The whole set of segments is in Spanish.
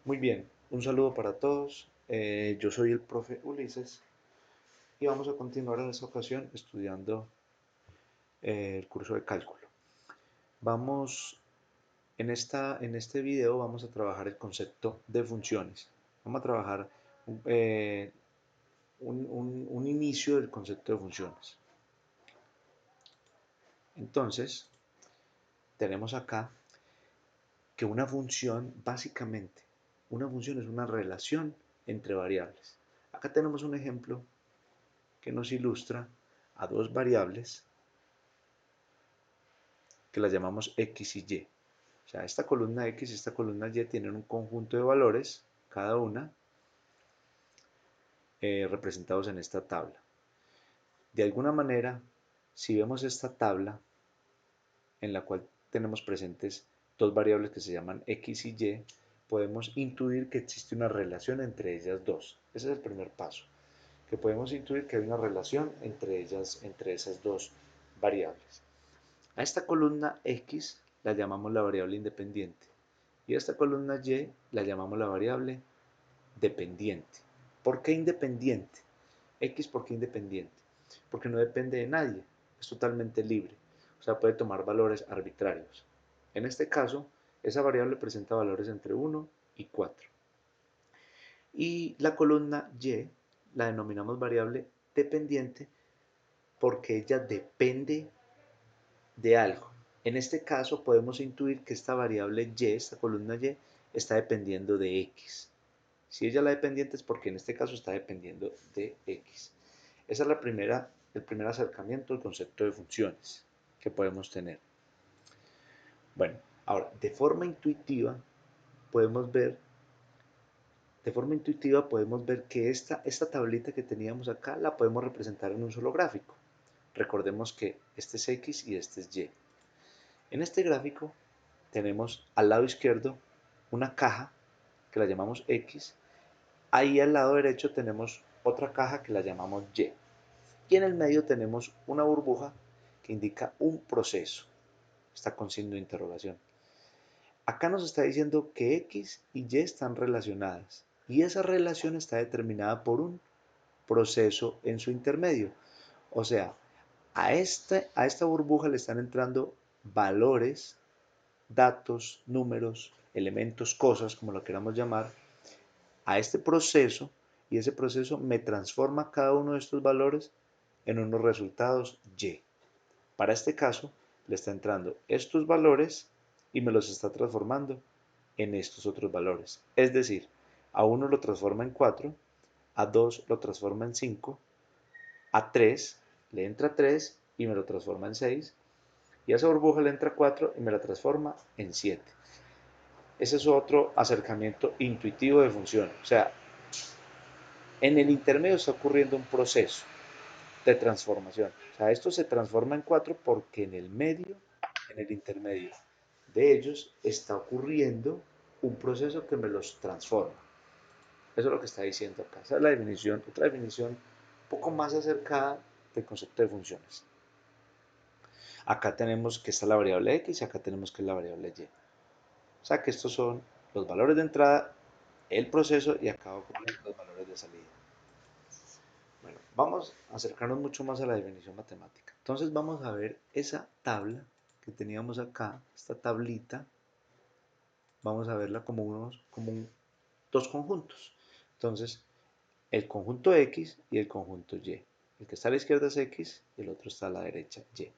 Muy bien, un saludo para todos. Yo soy el profe Ulises y vamos a continuar en esta ocasión estudiando el curso de cálculo. Vamos, en este video vamos a trabajar el concepto de funciones. Vamos a trabajar eh, un inicio del concepto de funciones. Entonces, tenemos acá que una función, básicamente, una función es una relación entre variables. Acá tenemos un ejemplo que nos ilustra a dos variables que las llamamos X y Y. O sea, esta columna X y esta columna Y tienen un conjunto de valores, cada una, representados en esta tabla. De alguna manera, si vemos esta tabla en la cual tenemos presentes dos variables que se llaman X y Y, podemos intuir que existe una relación entre ellas dos. Ese es el primer paso, que podemos intuir que hay una relación entre ellas, entre esas dos variables. A esta columna X la llamamos la variable independiente y a esta columna Y la llamamos la variable dependiente. ¿Por qué independiente? X, ¿por qué independiente? Porque no depende de nadie, es totalmente libre, o sea, puede tomar valores arbitrarios. En este caso, esa variable presenta valores entre 1 y 4. Y la columna Y la denominamos variable dependiente porque ella depende de algo. En este caso podemos intuir que esta variable y, esta columna y, está dependiendo de x. Si ella es la dependiente es porque en este caso está dependiendo de x. Esa es el primer acercamiento al concepto de funciones que podemos tener. Bueno, ahora, podemos ver, de forma intuitiva podemos ver que esta tablita que teníamos acá la podemos representar en un solo gráfico. Recordemos que este es x y este es y. En este gráfico tenemos al lado izquierdo una caja que la llamamos X. Ahí al lado derecho tenemos otra caja que la llamamos Y. Y en el medio tenemos una burbuja que indica un proceso. Está con signo de interrogación. Acá nos está diciendo que X y Y están relacionadas. Y esa relación está determinada por un proceso en su intermedio. O sea, a esta burbuja le están entrando valores, datos, números, elementos, cosas, como lo queramos llamar, a este proceso y ese proceso me transforma cada uno de estos valores en unos resultados Y. Para este caso, le está entrando estos valores y me los está transformando en estos otros valores. Es decir, a 1 lo transforma en 4, a 2 lo transforma en 5, a 3 le entra 3 y me lo transforma en 6, y a esa burbuja le entra 4 y me la transforma en 7. Ese es otro acercamiento intuitivo de función. O sea, en el intermedio está ocurriendo un proceso de transformación. O sea, esto se transforma en 4 porque en el medio, en el intermedio de ellos, está ocurriendo un proceso que me los transforma. Eso es lo que está diciendo acá. Esa es la definición, otra definición un poco más acercada del concepto de funciones. Acá tenemos que está la variable x y acá tenemos que es la variable y. O sea que estos son los valores de entrada, el proceso y acá ocurren los valores de salida. Bueno, vamos a acercarnos mucho más a la definición matemática. Entonces vamos a ver esa tabla que teníamos acá, esta tablita, vamos a verla dos conjuntos. Entonces, el conjunto X y el conjunto Y. El que está a la izquierda es X y el otro está a la derecha, Y.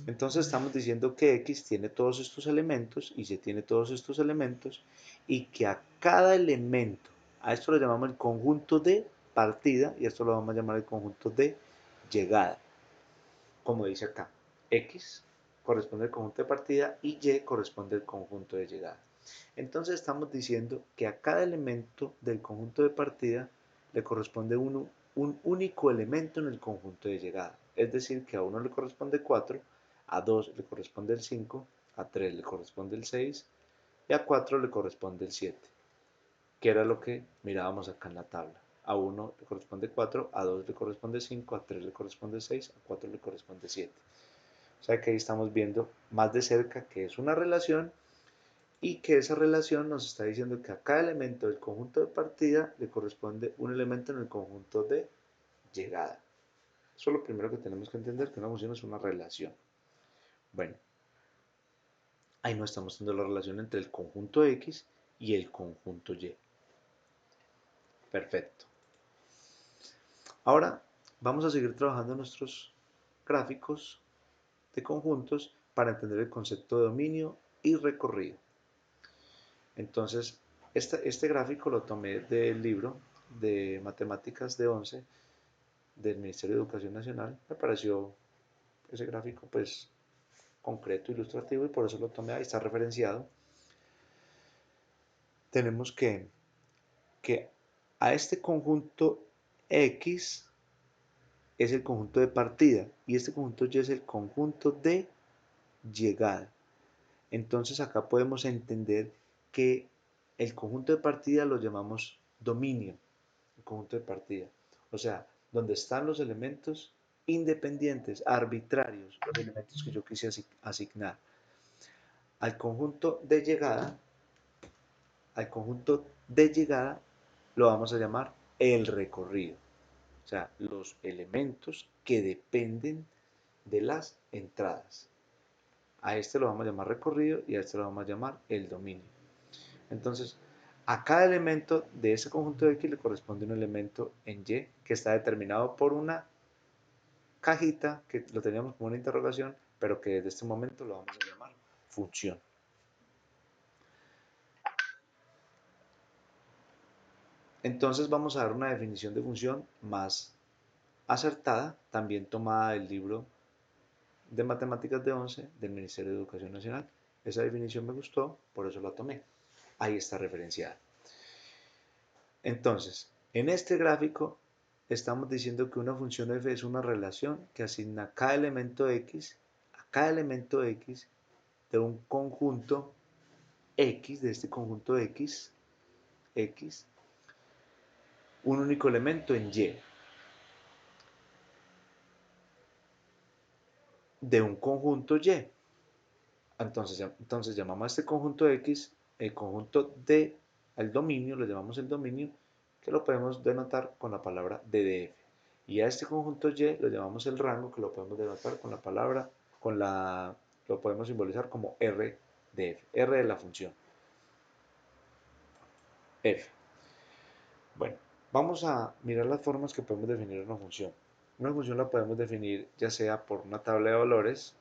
Entonces estamos diciendo que X tiene todos estos elementos y Y tiene todos estos elementos y que a cada elemento, a esto lo llamamos el conjunto de partida y a esto lo vamos a llamar el conjunto de llegada. Como dice acá, X corresponde al conjunto de partida y Y corresponde al conjunto de llegada. Entonces estamos diciendo que a cada elemento del conjunto de partida le corresponde un único elemento en el conjunto de llegada. Es decir, que a 1 le corresponde 4, a 2 le corresponde el 5, a 3 le corresponde el 6 y a 4 le corresponde el 7, que era lo que mirábamos acá en la tabla. A 1 le corresponde 4, a 2 le corresponde 5, a 3 le corresponde 6, a 4 le corresponde 7. O sea que ahí estamos viendo más de cerca que es una relación y que esa relación nos está diciendo que a cada elemento del conjunto de partida le corresponde un elemento en el conjunto de llegada. Eso es lo primero que tenemos que entender, que una función es una relación. Bueno, ahí nos estamos mostrando la relación entre el conjunto X y el conjunto Y. Perfecto. Ahora vamos a seguir trabajando en nuestros gráficos de conjuntos para entender el concepto de dominio y recorrido. Entonces, este gráfico lo tomé del libro de Matemáticas de 11 del Ministerio de Educación Nacional. Me pareció ese gráfico pues concreto, ilustrativo, y por eso lo tomé, ahí está referenciado. Tenemos que a este conjunto X es el conjunto de partida y este conjunto Y es el conjunto de llegada. Entonces acá podemos entender que el conjunto de partida lo llamamos dominio, el conjunto de partida. O sea, donde están los elementos independientes, arbitrarios, los elementos que yo quise asignar. Al conjunto de llegada, al conjunto de llegada lo vamos a llamar el recorrido. O sea, los elementos que dependen de las entradas. A este lo vamos a llamar recorrido y a este lo vamos a llamar el dominio. Entonces, a cada elemento de ese conjunto de X le corresponde un elemento en Y que está determinado por una cajita que lo teníamos como una interrogación, pero que desde este momento lo vamos a llamar función. Entonces vamos a dar una definición de función más acertada, también tomada del libro de Matemáticas de 11 del Ministerio de Educación Nacional. Esa definición me gustó, por eso la tomé. Ahí está referenciada. Entonces, en este gráfico estamos diciendo que una función f es una relación que asigna a cada elemento x de un conjunto x, de este conjunto x, un único elemento en y, de un conjunto y. Entonces llamamos a este conjunto x el conjunto de el dominio, lo llamamos el dominio, que lo podemos denotar con la palabra ddf. Y a este conjunto y lo llamamos el rango, que lo podemos denotar con la palabra, lo podemos simbolizar como r de f, r de la función f. Bueno, vamos a mirar las formas que podemos definir una función. Una función la podemos definir ya sea por una tabla de valores,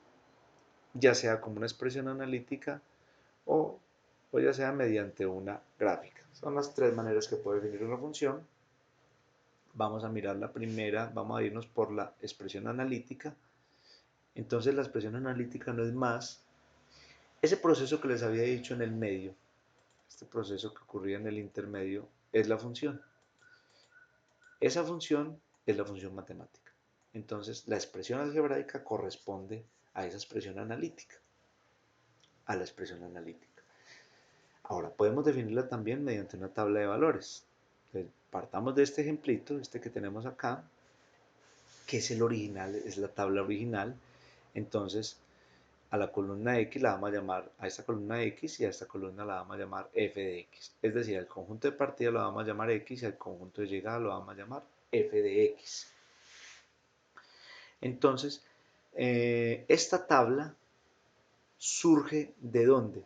ya sea como una expresión analítica, o ya sea mediante una gráfica. Son las tres maneras que puede definir una función. Vamos a mirar la primera, vamos a irnos por la expresión analítica. Entonces la expresión analítica no es más ese proceso que les había dicho en el medio, este proceso que ocurría en el intermedio, es la función. Esa función es la función matemática. Entonces la expresión algebraica corresponde a esa expresión analítica, a la expresión analítica. Ahora, podemos definirla también mediante una tabla de valores. Entonces, partamos de este ejemplito, este que tenemos acá, que es el original, es la tabla original. Entonces, a la columna X la vamos a llamar, a esta columna X y a esta columna la vamos a llamar f de X. Es decir, al conjunto de partida lo vamos a llamar X y al conjunto de llegada lo vamos a llamar f de X. Entonces, esta tabla surge ¿de dónde?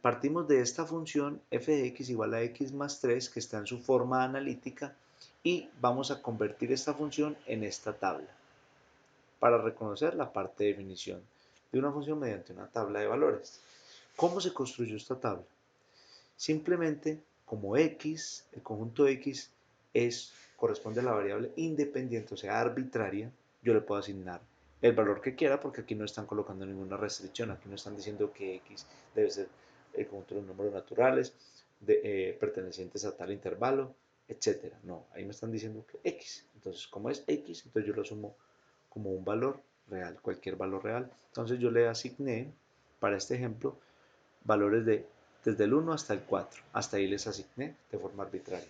Partimos de esta función f de x igual a x más 3 que está en su forma analítica y vamos a convertir esta función en esta tabla para reconocer la parte de definición de una función mediante una tabla de valores. ¿Cómo se construyó esta tabla? Simplemente como x, el conjunto x corresponde a la variable independiente, o sea, arbitraria, yo le puedo asignar el valor que quiera porque aquí no están colocando ninguna restricción, aquí no están diciendo que x debe ser el conjunto de los números naturales pertenecientes a tal intervalo, etcétera. No, ahí me están diciendo que x. Entonces, como es x, entonces yo lo asumo como un valor real, cualquier valor real. Entonces yo le asigné, para este ejemplo, valores desde el 1 hasta el 4. Hasta ahí les asigné de forma arbitraria.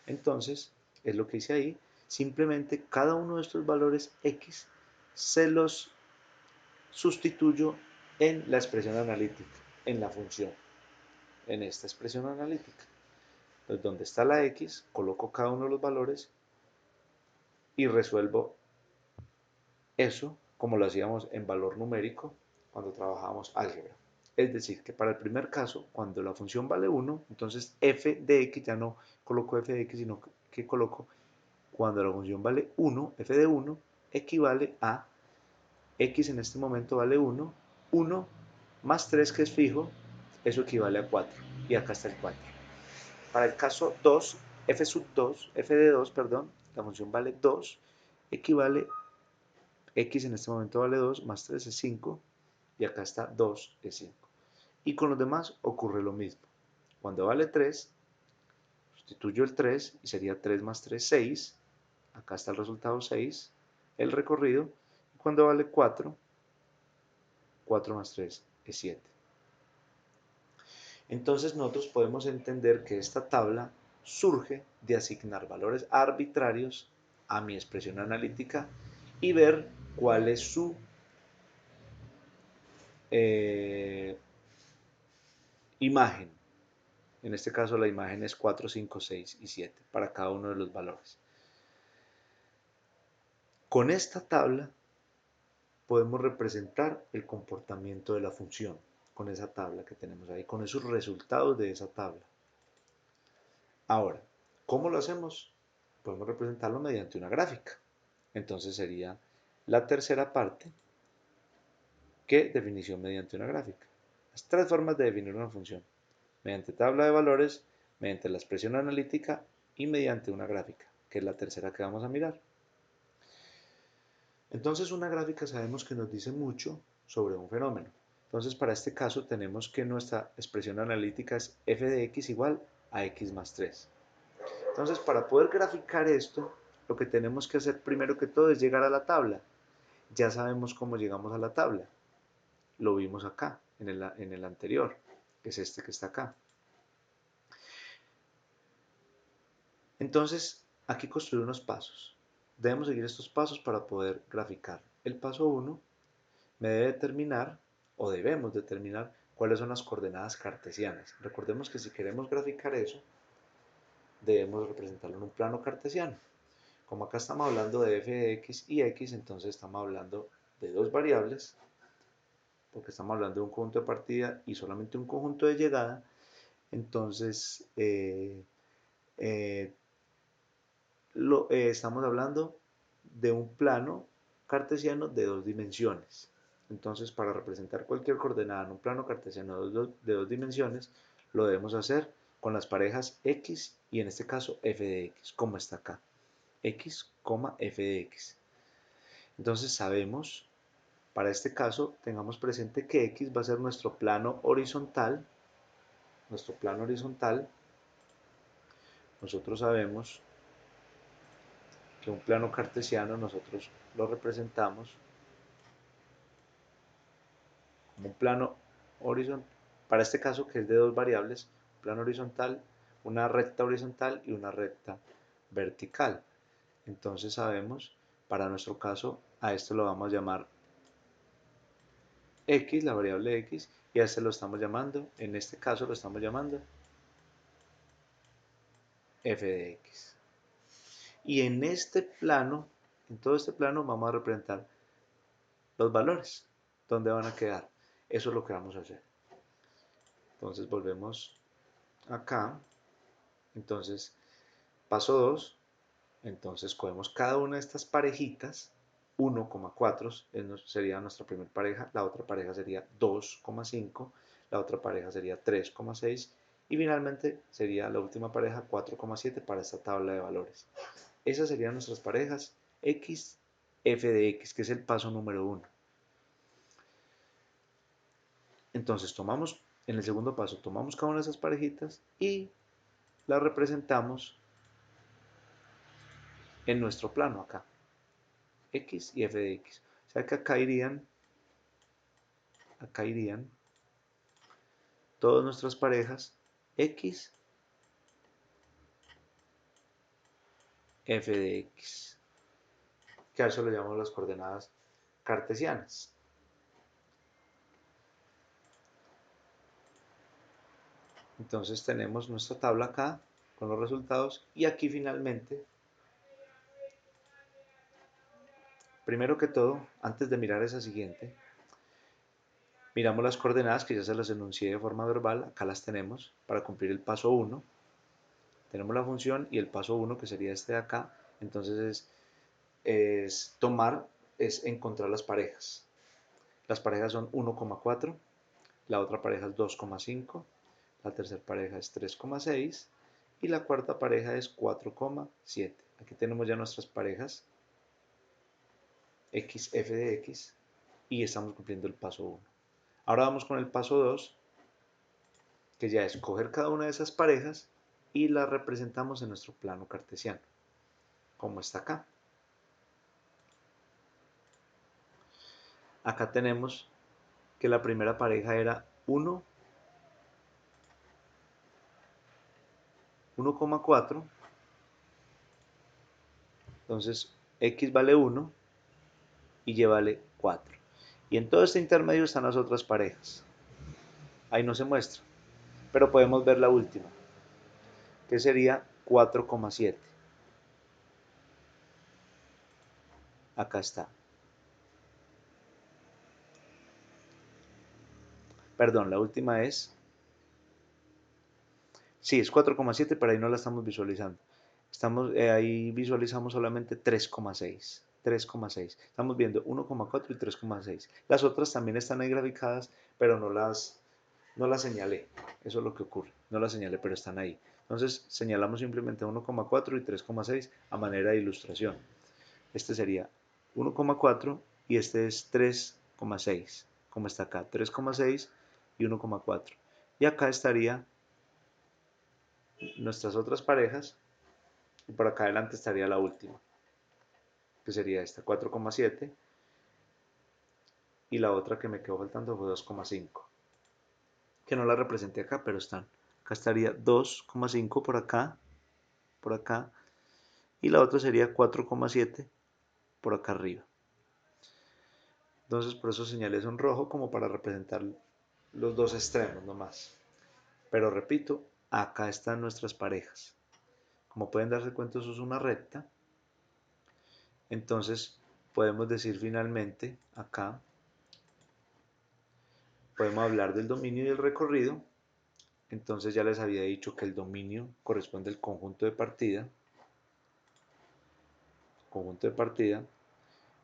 Entonces, es lo que hice ahí. Simplemente cada uno de estos valores x se los sustituyo en la expresión analítica, en la función. en esta expresión analítica. Entonces, donde está la x, coloco cada uno de los valores y resuelvo eso como lo hacíamos en valor numérico cuando trabajábamos álgebra. Es decir, que para el primer caso, cuando la función vale 1, entonces f de x, ya no coloco f de x, sino que coloco cuando la función vale 1, f de 1 equivale a x en este momento vale 1, 1 más 3 que es fijo, eso equivale a 4. Y acá está el 4. Para el caso 2, f sub 2, f de 2, perdón, la función vale 2, equivale, x en este momento vale 2, más 3 es 5, y acá está 2 es 5. Y con los demás ocurre lo mismo. Cuando vale 3, sustituyo el 3 y sería 3 más 3, 6. Acá está el resultado 6, el recorrido. Y cuando vale 4, 4 más 3 es 7. Entonces nosotros podemos entender que esta tabla surge de asignar valores arbitrarios a mi expresión analítica y ver cuál es su imagen. En este caso la imagen es 4, 5, 6 y 7 para cada uno de los valores. Con esta tabla podemos representar el comportamiento de la función, con esa tabla que tenemos ahí, con esos resultados de esa tabla. Ahora, ¿cómo lo hacemos? Podemos representarlo mediante una gráfica. Entonces sería la tercera parte, que definición mediante una gráfica. Las tres formas de definir una función: mediante tabla de valores, mediante la expresión analítica y mediante una gráfica, que es la tercera que vamos a mirar. Entonces una gráfica sabemos que nos dice mucho sobre un fenómeno. Entonces para este caso tenemos que nuestra expresión analítica es f de x igual a x más 3. Entonces para poder graficar esto, lo que tenemos que hacer primero que todo es llegar a la tabla. Ya sabemos cómo llegamos a la tabla. Lo vimos acá, en el anterior, que es este que está acá. Entonces, aquí construir unos pasos. Debemos seguir estos pasos para poder graficar. El paso 1 me debe determinar, o debemos determinar, cuáles son las coordenadas cartesianas. Recordemos que si queremos graficar eso, debemos representarlo en un plano cartesiano. Como acá estamos hablando de f de x y x, entonces estamos hablando de dos variables, porque estamos hablando de un conjunto de partida y solamente un conjunto de llegada. Entonces, estamos hablando de un plano cartesiano de dos dimensiones. Entonces, para representar cualquier coordenada en un plano cartesiano de dos dimensiones, lo debemos hacer con las parejas x y en este caso f de x, como está acá. X, f de x. Entonces sabemos, para este caso, tengamos presente que x va a ser nuestro plano horizontal. Nuestro plano horizontal, nosotros sabemos que un plano cartesiano nosotros lo representamos como un plano horizontal, para este caso que es de dos variables, un plano horizontal, una recta horizontal y una recta vertical. Entonces sabemos, para nuestro caso, a esto lo vamos a llamar x, la variable x, y a este lo estamos llamando, en este caso lo estamos llamando f de x. Y en este plano, en todo este plano, vamos a representar los valores, dónde van a quedar. Eso es lo que vamos a hacer. Entonces volvemos acá. Entonces, paso 2. Entonces cogemos cada una de estas parejitas. 1,4 sería nuestra primera pareja, la otra pareja sería 2,5, la otra pareja sería 3,6 y finalmente sería la última pareja 4,7 para esta tabla de valores. Esas serían nuestras parejas x, f de x, que es el paso número 1. Entonces tomamos, en el segundo paso, tomamos cada una de esas parejitas y las representamos en nuestro plano acá, x y f de x. O sea que acá irían todas nuestras parejas x, f de x, que a eso le llamamos las coordenadas cartesianas. Entonces tenemos nuestra tabla acá con los resultados y aquí finalmente, primero que todo, antes de mirar esa siguiente, miramos las coordenadas que ya se las enuncié de forma verbal, acá las tenemos para cumplir el paso 1. Tenemos la función y el paso 1 que sería este de acá, entonces es encontrar las parejas. Las parejas son 1,4, la otra pareja es 2,5, la tercera pareja es 3,6 y la cuarta pareja es 4,7. Aquí tenemos ya nuestras parejas x, f de x y estamos cumpliendo el paso 1. Ahora vamos con el paso 2, que ya es coger cada una de esas parejas y las representamos en nuestro plano cartesiano, como está acá. Acá tenemos que la primera pareja era 1, 1,4, entonces x vale 1 y y vale 4. Y en todo este intermedio están las otras parejas. Ahí no se muestra, pero podemos ver la última, que sería 4,7. Acá está. Perdón, la última es... Sí, es 4,7, pero ahí no la estamos visualizando. Ahí visualizamos solamente 3,6. 3,6. Estamos viendo 1,4 y 3,6. Las otras también están ahí graficadas, pero no las señalé. Eso es lo que ocurre. No las señalé, pero están ahí. Entonces señalamos simplemente 1,4 y 3,6 a manera de ilustración. Este sería 1,4 y este es 3,6. Como está acá, 3,6 y 1,4. Y acá estaría nuestras otras parejas y por acá adelante estaría la última, que sería esta 4,7 y la otra que me quedó faltando fue 2,5, que no la representé acá, pero están. Acá estaría 2,5 por acá, y la otra sería 4,7 por acá arriba. Entonces por eso señalé eso en rojo como para representar los dos extremos nomás. Pero repito, acá están nuestras parejas. Como pueden darse cuenta, eso es una recta. Entonces podemos decir finalmente acá, podemos hablar del dominio y del recorrido. Entonces ya les había dicho que el dominio corresponde al conjunto de partida,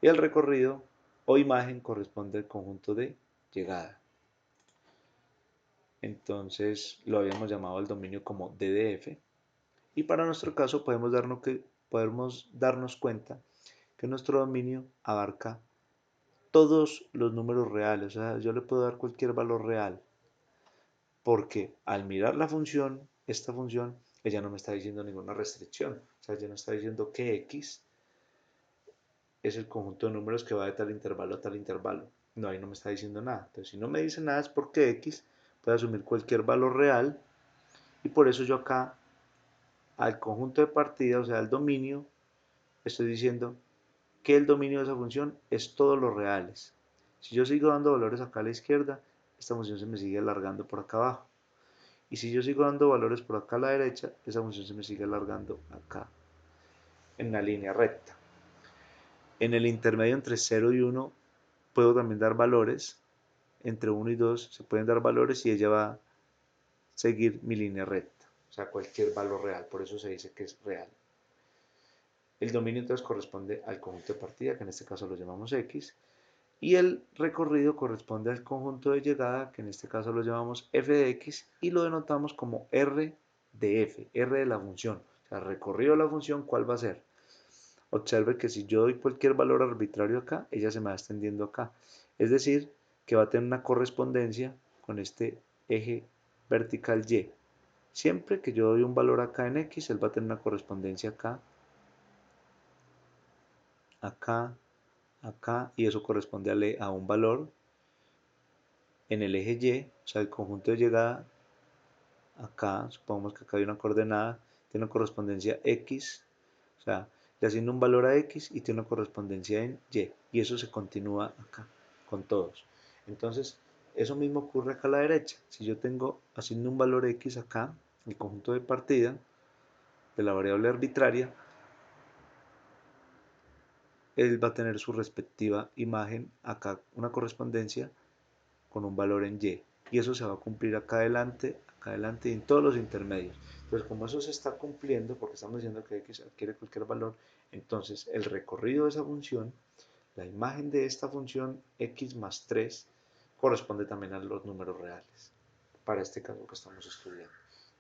y el recorrido o imagen corresponde al conjunto de llegada. Entonces lo habíamos llamado el dominio como DDF, y para nuestro caso podemos darnos cuenta que nuestro dominio abarca todos los números reales. O sea, yo le puedo dar cualquier valor real, porque al mirar la función, esta función, ella no me está diciendo ninguna restricción. O sea, ella no está diciendo que x es el conjunto de números que va de tal intervalo a tal intervalo. No, ahí no me está diciendo nada. Entonces, si no me dice nada es porque x puede asumir cualquier valor real, y por eso yo acá al conjunto de partida, o sea, al dominio, estoy diciendo que el dominio de esa función es todos los reales. Si yo sigo dando valores acá a la izquierda, esta función se me sigue alargando por acá abajo. Y si yo sigo dando valores por acá a la derecha, esa función se me sigue alargando acá en una línea recta. En el intermedio entre 0 y 1 puedo también dar valores. Entre 1 y 2 se pueden dar valores y ella va a seguir mi línea recta. O sea, cualquier valor real. Por eso se dice que es real. El dominio entonces corresponde al conjunto de partida, que en este caso lo llamamos X. Y el recorrido corresponde al conjunto de llegada, que en este caso lo llamamos f de x, y lo denotamos como r de f, r de la función. O sea, recorrido de la función, ¿cuál va a ser? Observe que si yo doy cualquier valor arbitrario acá, ella se me va extendiendo acá. Es decir, que va a tener una correspondencia con este eje vertical y. Siempre que yo doy un valor acá en x, él va a tener una correspondencia acá, acá, acá, y eso corresponde a un valor en el eje y, o sea, el conjunto de llegada, acá, supongamos que acá hay una coordenada, tiene una correspondencia x, o sea, le asigno un valor a x y tiene una correspondencia en y eso se continúa acá, con todos. Entonces, Eso mismo ocurre acá a la derecha. Si yo tengo, asigno un valor X acá, el conjunto de partida de la variable arbitraria, él va a tener su respectiva imagen, acá una correspondencia con un valor en Y. Y eso se va a cumplir acá adelante y en todos los intermedios. Entonces, como eso se está cumpliendo, porque estamos diciendo que X adquiere cualquier valor, entonces el recorrido de esa función, la imagen de esta función X más 3, corresponde también a los números reales, para este caso que estamos estudiando.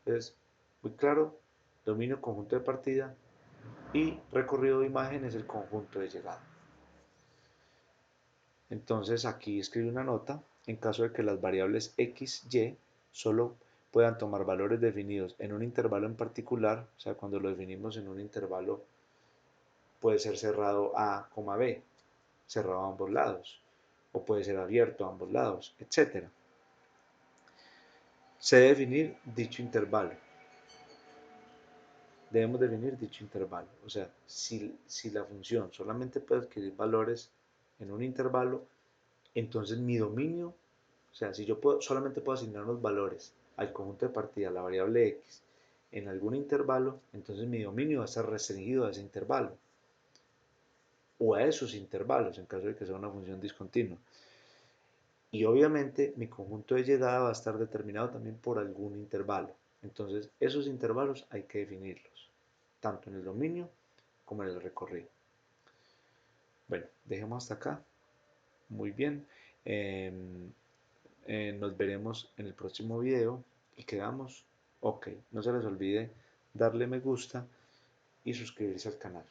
Entonces, muy claro, dominio conjunto de partida y recorrido de imagen es el conjunto de llegada. Entonces aquí escribe una nota en caso de que las variables x, y solo puedan tomar valores definidos en un intervalo en particular, o sea, cuando lo definimos en un intervalo puede ser cerrado a, b, cerrado a ambos lados, o puede ser abierto a ambos lados, etc. Se debe definir dicho intervalo. Debemos definir dicho intervalo. O sea, si la función solamente puede adquirir valores en un intervalo, entonces mi dominio, o sea, si yo solamente puedo asignar unos valores al conjunto de partida, la variable x, en algún intervalo, entonces mi dominio va a estar restringido a ese intervalo o a esos intervalos en caso de que sea una función discontinua. Y obviamente mi conjunto de llegada va a estar determinado también por algún intervalo. Entonces esos intervalos hay que definirlos, tanto en el dominio como en el recorrido. Bueno, dejemos hasta acá. Muy bien. Nos veremos en el próximo video y quedamos ok. No se les olvide darle me gusta y suscribirse al canal.